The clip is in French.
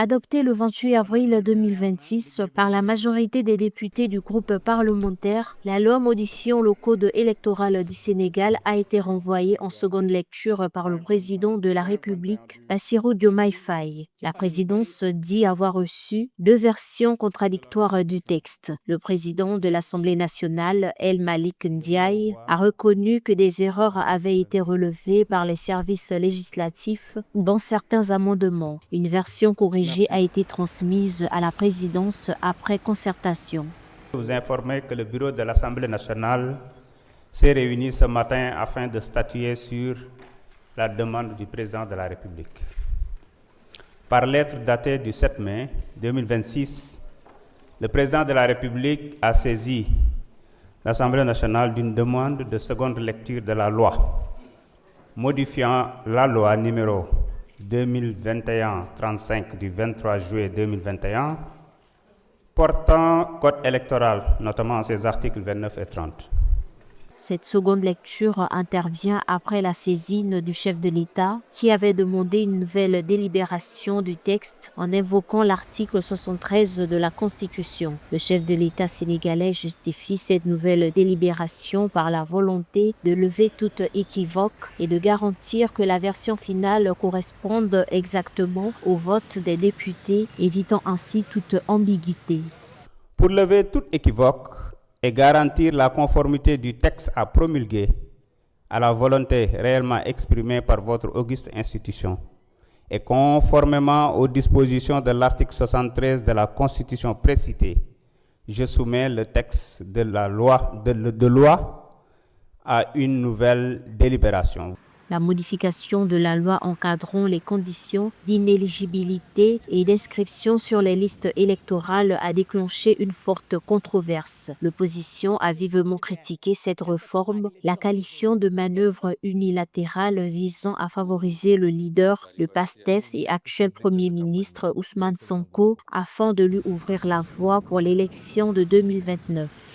Adoptée le 28 avril 2026 par la majorité des députés du groupe parlementaire, la loi modifiant le code électoral du Sénégal a été renvoyée en seconde lecture par le président de la République, Bassirou Diomaye Faye. La présidence dit avoir reçu deux versions contradictoires du texte. Le président de l'Assemblée nationale, El Malick Ndiaye, a reconnu que des erreurs avaient été relevées par les services législatifs dans certains amendements. Une version corrigée a été transmise à la présidence après concertation. Vous informer que le bureau de l'Assemblée nationale s'est réuni ce matin afin de statuer sur la demande du président de la République. Par lettre datée du 7 mai 2026, le président de la République a saisi l'Assemblée nationale d'une demande de seconde lecture de la loi modifiant la loi numéro 2021-35 du 23 juillet 2021 portant code électoral, notamment ses articles 29 et 30. Cette seconde lecture intervient après la saisine du chef de l'État qui avait demandé une nouvelle délibération du texte en invoquant l'article 73 de la Constitution. Le chef de l'État sénégalais justifie cette nouvelle délibération par la volonté de lever toute équivoque et de garantir que la version finale corresponde exactement au vote des députés, évitant ainsi toute ambiguïté. Pour lever toute équivoque et garantir la conformité du texte à promulguer à la volonté réellement exprimée par votre auguste institution et conformément aux dispositions de l'article 73 de la Constitution précitée, je soumets le texte de la loi à une nouvelle délibération. La modification de la loi encadrant les conditions d'inéligibilité et d'inscription sur les listes électorales a déclenché une forte controverse. L'opposition a vivement critiqué cette réforme, la qualifiant de manœuvre unilatérale visant à favoriser le leader, le PASTEF et actuel Premier ministre Ousmane Sonko afin de lui ouvrir la voie pour l'élection de 2029.